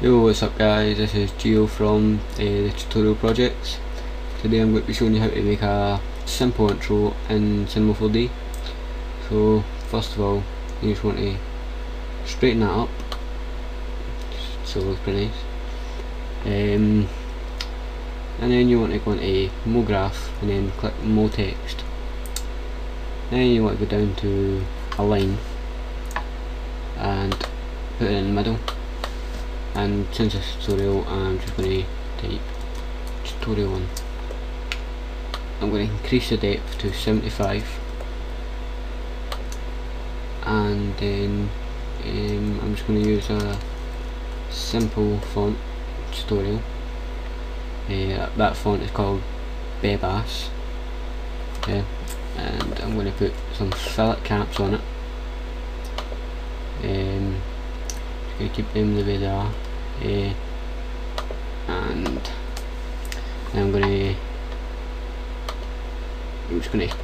Yo, what's up guys, this is Gio from the Tutorial Projects. Today I'm going to be showing you how to make a simple intro in Cinema 4D. So first of all, you just want to straighten that up so it looks pretty nice. And then you want to go into MoGraph and then click MoText. Then you want to go down to Align and put it in the middle. And since it's tutorial, I'm just going to type tutorial 1. I'm going to increase the depth to 75, and then I'm just going to use a simple font tutorial. That font is called Bebas. And I'm going to put some fillet caps on it. Just going to keep them the way they are. And then I'm just going to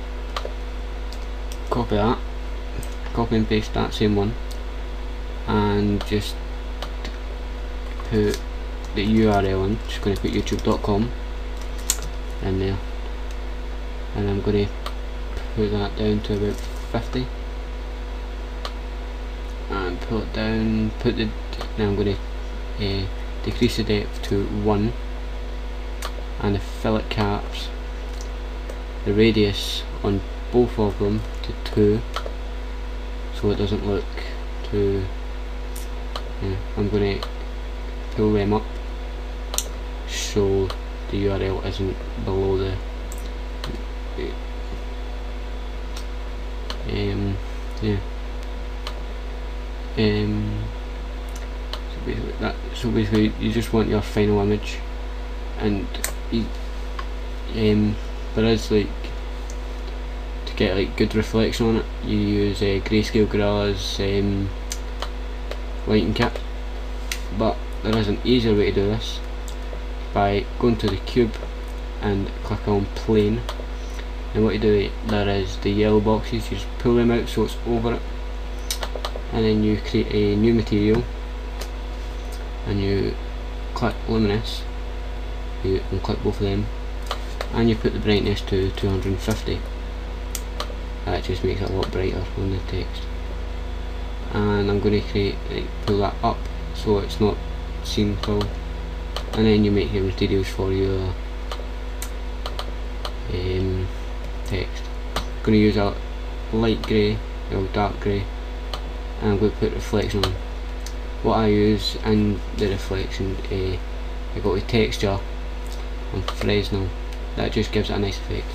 copy and paste that same one, and just put the URL in. Just going to put youtube.com in there, and I'm going to put that down to about 50 and pull it down. Now I'm going to decrease the depth to 1 and the fillet caps, the radius on both of them to 2, so it doesn't look too. I'm going to pull them up so the URL isn't below the so basically you just want your final image, and there is like, to get like good reflection on it, you use Grayscale Gorilla's lighting kit, but there is an easier way to do this by going to the cube and click on plane, and what you do there is the yellow boxes, you just pull them out so it's over it, and then you create a new material and you click luminous, you unclick both of them, and you put the brightness to 250. That just makes it a lot brighter on the text. And I'm going to pull that up so it's not seen full, and then you make your materials for your text. I'm going to use a light grey or dark grey, and I'm going to put reflection on. What I use in the reflection, I got a texture on Fresnel, that just gives it a nice effect,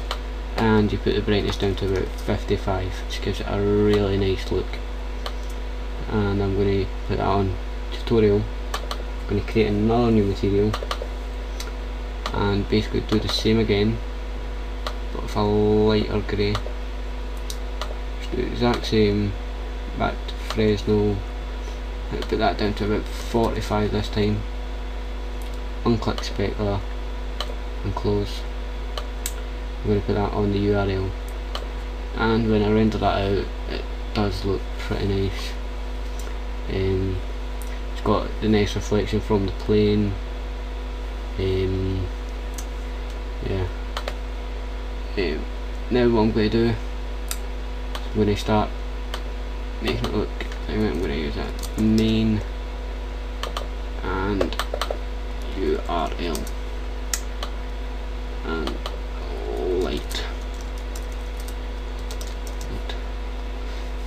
and you put the brightness down to about 55, which gives it a really nice look. And I'm going to put that on tutorial. I'm going to create another new material and basically do the same again, but with a lighter grey. Just do the exact same, back to Fresnel. Put that down to about 45 this time. Unclick specular and close. I'm going to put that on the URL, and when I render that out, it does look pretty nice. It's got the nice reflection from the plane. Now what I'm going to do is I'm going to start making it look. I'm going to use that main and URL and light.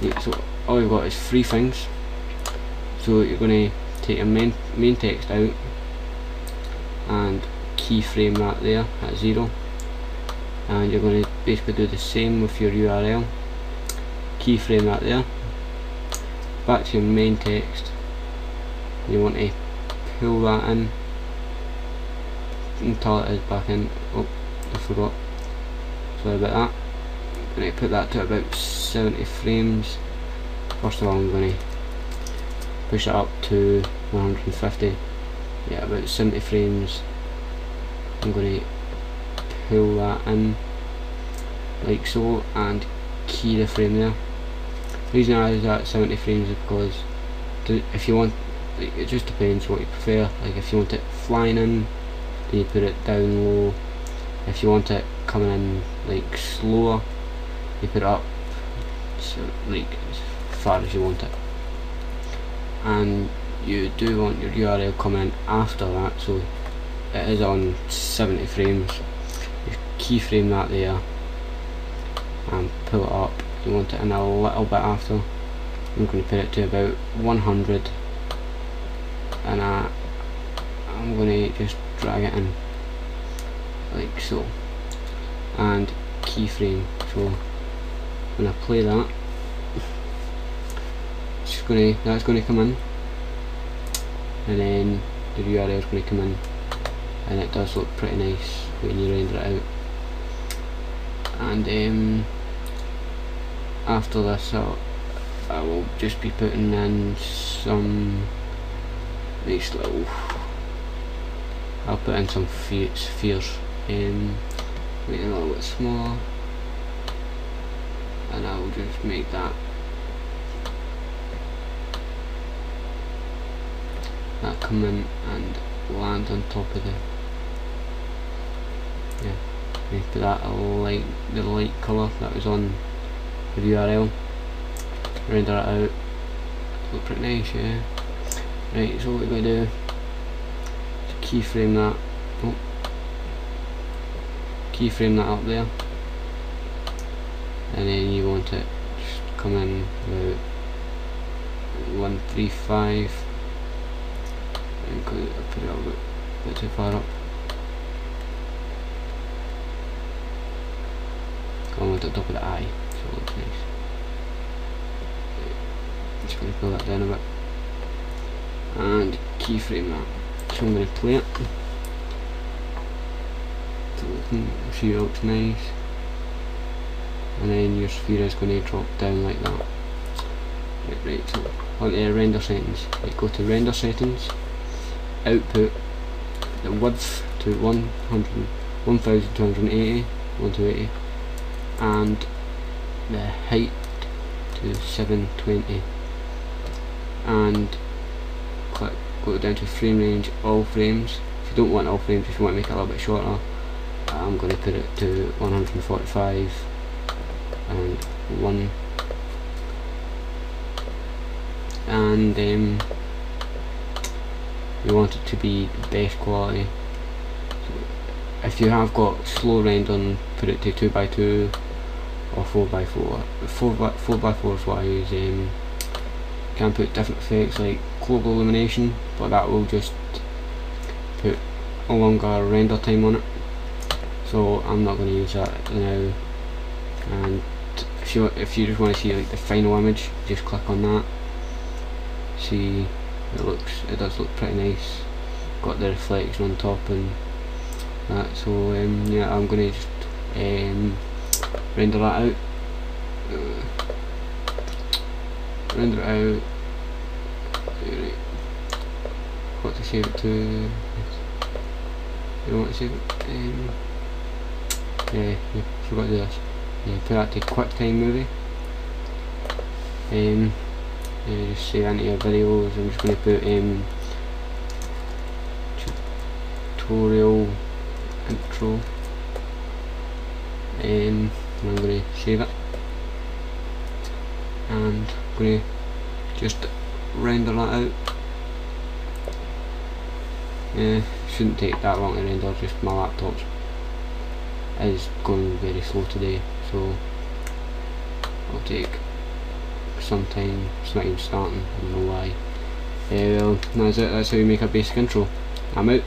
Yeah, so all you've got is 3 things. So you're going to take your main text out and keyframe that there at 0, and you're going to basically do the same with your URL. Keyframe that there. Back to your main text, you want to pull that in until it is back in. Oh, I forgot, sorry about that. I'm going to put that to about 70 frames. First of all, I'm going to push it up to 150, yeah, about 70 frames. I'm going to pull that in like so and key the frame there. The reason I use that 70 frames is because if you want like, it just depends what you prefer. Like if you want it flying in, then you put it down low. If you want it coming in like slower, you put it up, so like as far as you want it. And you do want your URL coming in after that, so it is on 70 frames. You keyframe that there and pull it up. You want it in a little bit after. I'm going to put it to about 100, and I'm going to just drag it in like so, and keyframe. So when I play that, that's going to come in, and then the URL is going to come in, and it does look pretty nice when you render it out. And after this, I will just be putting in some nice little. I'll put in some spheres, make it a little bit smaller, and I'll just make that come in and land on top of the, put that the light colour that was on the URL, render it out, look pretty nice, yeah. Right, so what we're going to do is keyframe that, keyframe that up there, and then you want it just come in about 135, and put it a bit too far up. Come on to the top of the eye, so it looks nice. Just going to pull that down a bit and keyframe that. So I'm going to play it. See it looks nice, and then your sphere is going to drop down like that. Right, so on to render settings. You go to render settings, output, the width to 1280, 1280, and the height to 720, and go down to frame range, all frames. If you don't want all frames, if you want to make it a little bit shorter, I'm going to put it to 145 and 1, and we want it to be the best quality. So if you have got slow rendering, put it to 2x2 or 4x4. 4x4 is what I use. You can put different effects like global illumination, but that will just put a longer render time on it, so I'm not going to use that now. And if you just want to see like the final image, just click on that. See, it does look pretty nice, got the reflection on top and that. So yeah, I'm going to just render that out, render it out. Right. What to save it to? You don't want to save it? Yeah, forgot to do this. Yeah, put that to QuickTime Movie. Just save into your videos. I'm just going to put tutorial intro, and I'm going to save it, and I'm going to just render that out. Shouldn't take that long to render, just my laptop is going very slow today, so I'll take some time. It's not even starting, I don't know why. Well, that's it, that's how you make a basic intro. I'm out.